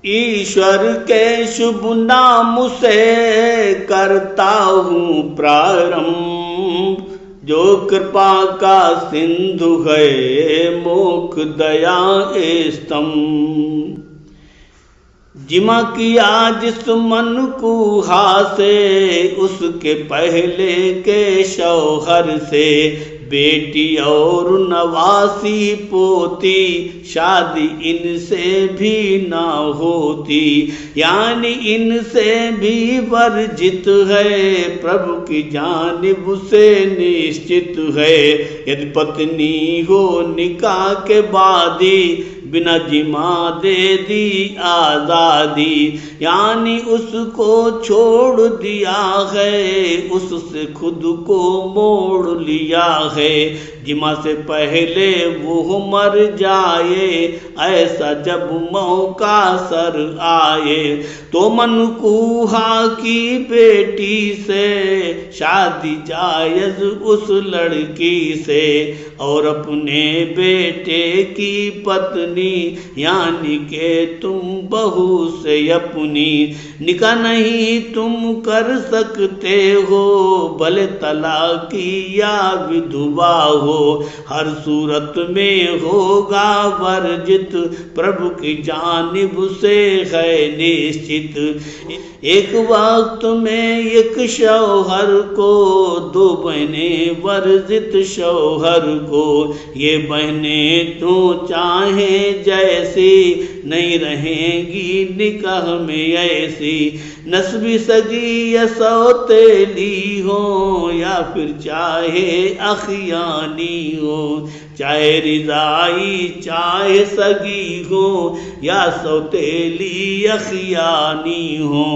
ईश्वर के शुभ नाम से करता हूँ प्रारंभ, जो कृपा का सिंधु है मोक्ष दया स्तंभ। जिमा किया जिस मन को हासे, उसके पहले के शौहर से बेटी और नवासी पोती, शादी इनसे भी ना होती, यानी इनसे भी वर्जित है, प्रभु की जानिब से निश्चित है। यदि पत्नी हो निकाह के बादी, बिना जिमा दे दी आजादी, यानी उसको छोड़ दिया है, उससे खुद को मोड़ लिया है। जिमा से पहले वो मर जाए, ऐसा जब मौका सर आए, तो मनकूहा की बेटी से शादी जायज उस लड़की से, और अपने बेटे की पत्नी यानी के तुम बहू से अपनी निकाह नहीं तुम कर सकते हो, भले तलाकी या विधवा हो, हर सूरत में होगा वर्जित, प्रभु की जानिब से है निश्चित। एक वक्त में एक शौहर को दो बहनें वर्जित शौहर को, ये बहनें तो चाहे जैसी नहीं रहेंगी निकाह में ऐसी, नस्बी सगी या सौतेली हो या फिर चाहे अखियानी हो, चाहे रिजाई चाहे सगी हो या सौतेली अखियानी हो,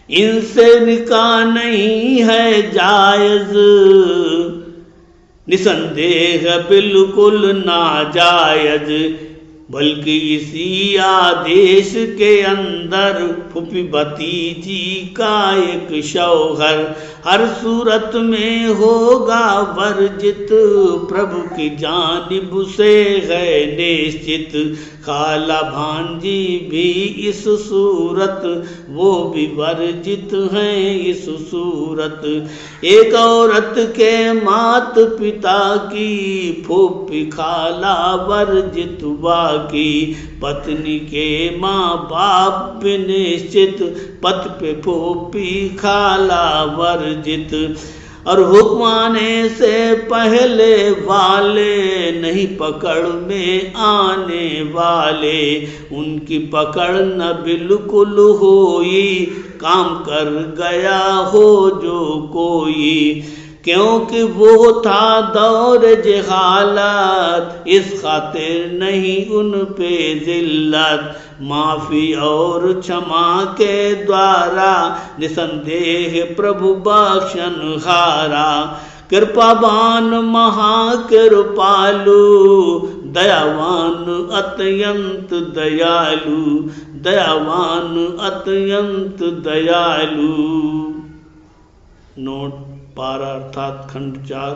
इनसे निकाह नहीं है जायज, निसंदेह बिल्कुल नाजायज, बल्कि इसी आदेश के अंदर फूफी भतीजी का एक शौहर हर सूरत में होगा वर्जित, प्रभु की जानिब से है निश्चित। खाला भांजी भी इस सूरत, वो भी वर्जित हैं इस सूरत। एक औरत के मात पिता की फूफी खाला वर्जित बाकी, पत्नी के माँ बाप निश्चित, पत पे फूफी खाला वर्जित। और हुक्म आने से पहले वाले नहीं पकड़ में आने वाले, उनकी पकड़ न बिल्कुल होई, काम कर गया हो जो कोई, क्योंकि वो था दौर जहालत, इस खातिर नहीं उन पे जिल्लत, माफी और क्षमा के द्वारा निसंदेह प्रभु बख्शन हारा। कृपावान महाकृपालु, दयावान अत्यंत दयालु, दयावान अत्यंत दयालु। नोट पारा अर्थात खंड 4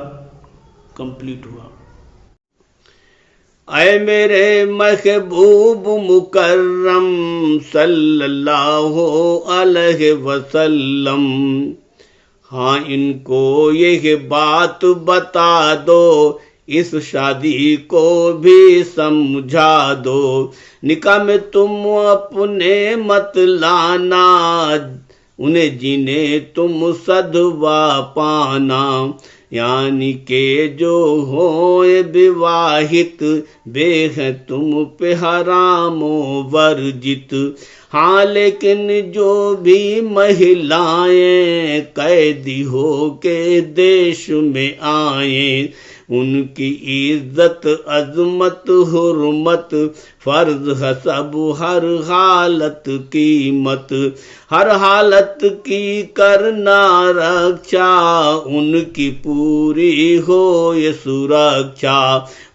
कंप्लीट हुआ। ऐ मेरे महबूब मुकर्रम सल्लल्लाहु अलैहि वसल्लम, हाँ इनको यह बात बता दो, इस शादी को भी समझा दो, निकाह में तुम अपने मत लाना, उन्हें जीने तुम सदवा पाना, यानी के जो हो विवाहित बेह तुम पे हरामो वर्जित। हाँ लेकिन जो भी महिलाएं कैदी हो के देश में आए, उनकी इज्जत अजमत हुर्मत फर्ज है सब हर हालत कीमत, हर हालत की करना रक्षा, उनकी पूरी हो ये सुरक्षा।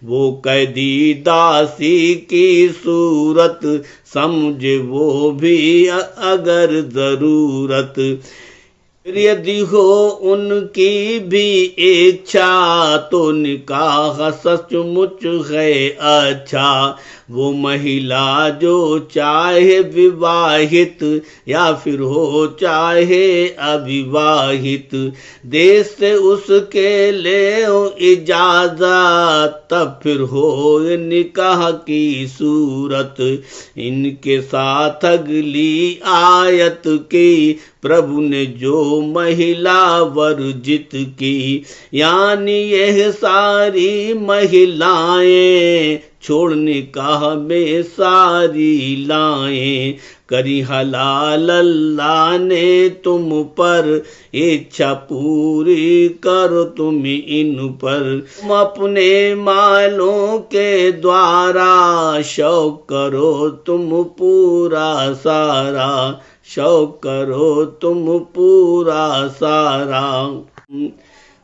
वो कैदी दासी की सूरत समझे वो भी अगर जरूरत, यदि हो उनकी भी इच्छा तो निकाह सचमुच है अच्छा। वो महिला जो चाहे विवाहित या फिर हो चाहे अविवाहित, देश से उसके ले इजाजत, तब फिर हो निकाह की सूरत। इनके साथ अगली आयत की प्रभु ने जो महिला वर्जित की, यानी यह सारी महिलाएं छोड़ निकाह में सारी लाएं। करी हलाल अल्लाह ने तुम पर, इच्छा पूरी करो तुम इन पर। तुम अपने मालों के द्वारा शौक करो तुम पूरा सारा, शौक करो तुम पूरा सारा।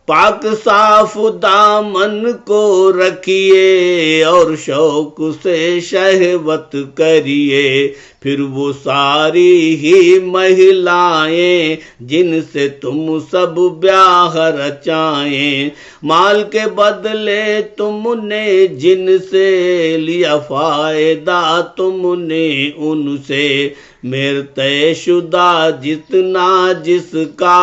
पाक साफ दामन को रखिए और शौक से शहवत करिए। फिर वो सारी ही महिलाएं जिनसे तुम सब ब्याह रचाएं, माल के बदले तुमने जिनसे लिया फायदा तुमने उनसे। मेर तयशुदा जितना जिसका,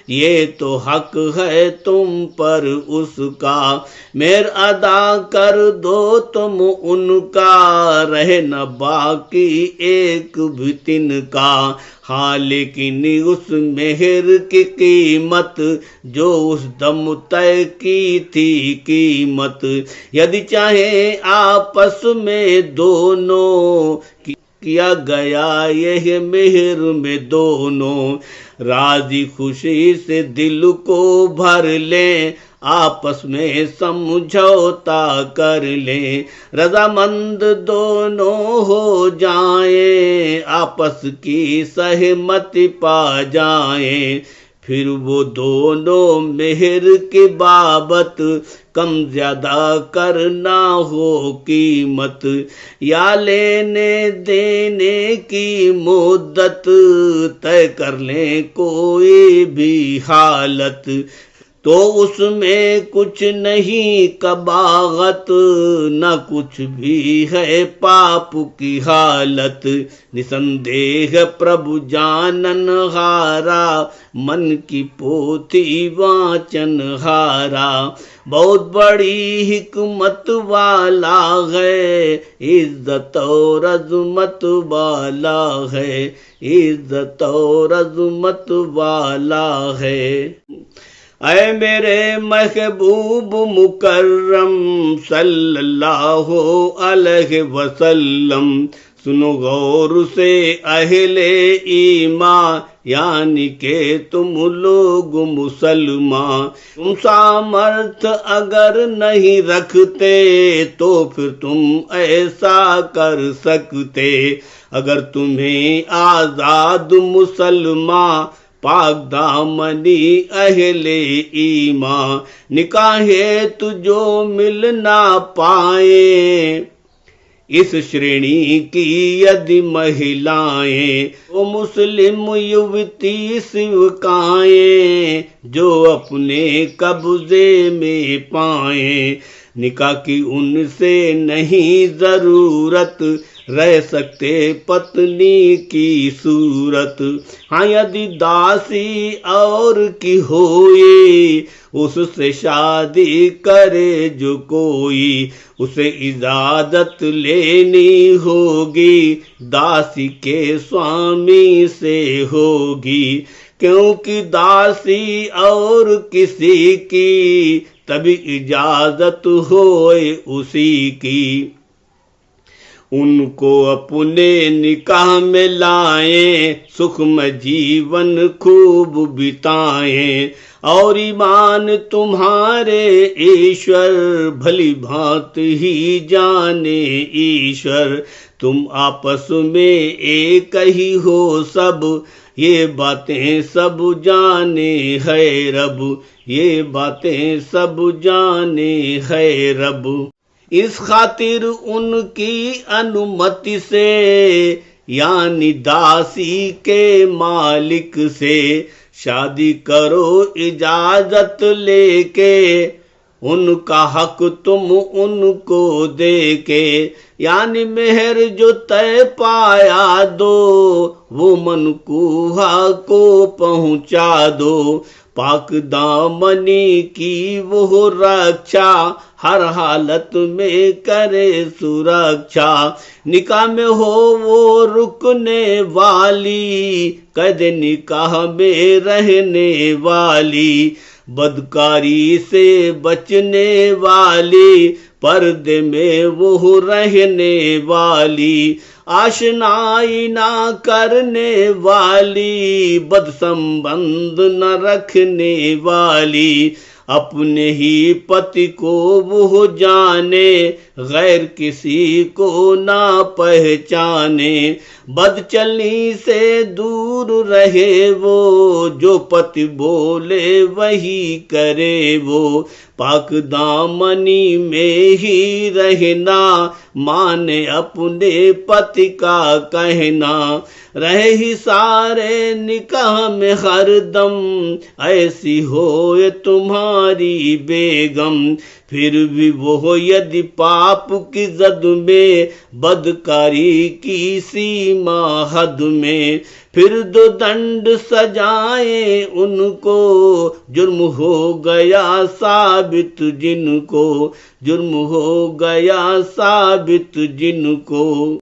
ये तो हक है तुम पर उसका। मेर अदा कर दो तुम उनका, रहे न बाकी एक भी तिनका। हाँ लेकिन उस मेहर की कीमत जो उस दम तय की थी कीमत। यदि चाहे आपस में दोनों किया गया यह मेहर में दोनों, राजी खुशी से दिल को भर लें, आपस में समझौता कर लें। रजामंद दोनों हो जाएं, आपस की सहमति पा जाएं। फिर वो दोनों मेहर की बाबत कम ज्यादा करना हो कीमत, या लेने देने की मुद्दत तय कर लें कोई भी हालत। तो उसमें कुछ नहीं कबागत, न कुछ भी है पाप की हालत। निसंदेह प्रभु जानन हारा, मन की पोथी वाचन हारा। बहुत बड़ी हिकमत वाला है, इज्जत और अजमत वाला है, इज्जत और अजमत वाला है। ऐ मेरे महबूब मुकर्रम सल्लल्लाहु अलैहि वसल्लम, सुनो गौर से अहले ईमान, यानी के तुम लोग मुसलमान। तुम सामर्थ अगर नहीं रखते तो फिर तुम ऐसा कर सकते। अगर तुम्हें आजाद मुसलमान पाक दामनी अहले ईमान, निकाहे तुझो मिल ना पाए इस श्रेणी की यदि महिलाएं। वो मुस्लिम युवती सिवकाएं जो अपने कब्जे में पाएं। निकाह की उनसे नहीं जरूरत, रह सकते पत्नी की सूरत। हाँ यदि दासी और की होए, उससे शादी करे जो कोई, उसे इजाजत लेनी होगी, दासी के स्वामी से होगी। क्योंकि दासी और किसी की तभी इजाजत होए उसी की। उनको अपने निकाह में लाएं, सुखमय जीवन खूब बिताएं। और ईमान तुम्हारे ईश्वर भली भांति ही जाने ईश्वर। तुम आपस में एक ही हो सब, ये बातें सब जाने है रब, ये बातें सब जाने है रब। इस खातिर उनकी अनुमति से, यानी दासी के मालिक से, शादी करो इजाजत लेके, उनका हक तुम उनको देके, यानी मेहर जो तय पाया दो, वो मनकूहा को पहुंचा दो। पाक दामनी की वो रक्षा, हर हालत में करे सुरक्षा। निकाह में हो वो रुकने वाली, कद निकाह में रहने वाली। बदकारी से बचने वाली, पर्दे में वो रहने वाली। आशनाई ना करने वाली, बद संबंध न रखने वाली। अपने ही पति को वो जाने, गैर किसी को ना पहचाने। बदचलनी से दूर रहे वो, जो पति बोले वही करे वो। पाक दामनी में ही रहना, माने अपने पति का कहना। रहे ही सारे निकाह में हरदम, ऐसी हो तुम्हारी बेगम। फिर भी वो यदि पाप की जद में, बदकारी की सीमा हद में, फिर दो दंड सजाए उनको, जुर्म हो गया साबित जिनको, जुर्म हो गया साबित जिनको।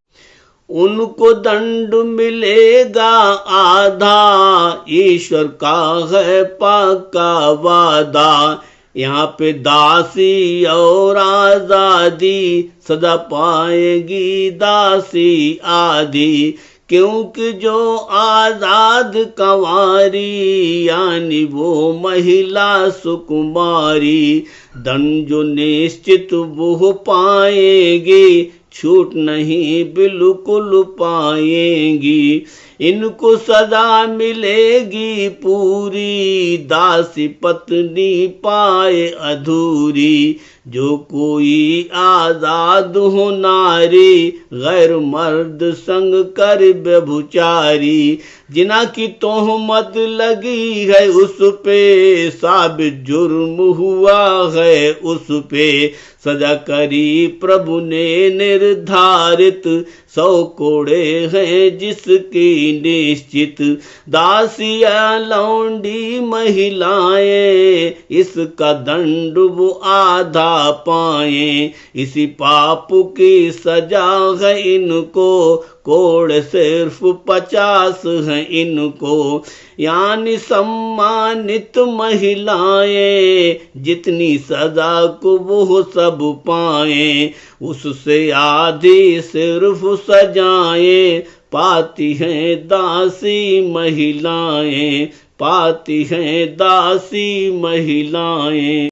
उनको दंड मिलेगा आधा, ईश्वर का है पाका वादा। यहाँ पे दासी और आजादी, सदा पाएगी दासी आधी। क्योंकि जो आजाद कंवारी, यानी वो महिला सुकुमारी, दंड जो निश्चित वो पाएंगी, छूट नहीं बिल्कुल पाएंगी। इनको सदा मिलेगी पूरी, दासी पत्नी पाए अधूरी। जो कोई आजाद हो नारी, गैर मर्द संग कर व्यभिचारी। जिना की तोहमत लगी है उस पे, साबित जुर्म हुआ है उस पे। सजा करी प्रभु ने निर्धारित, 100 कोड़े हैं जिसकी निश्चित। दासिया लौंडी महिलाएं, इसका दंड वो आधा पाए। इसी पाप की सजा है इनको, कोड़ सिर्फ 50 है इनको। यानी सम्मानित महिलाएं, जितनी सजा को वो सब पाए, उससे आधी सिर्फ सजाएं पाती हैं दासी महिलाएं, पाती हैं दासी महिलाएं।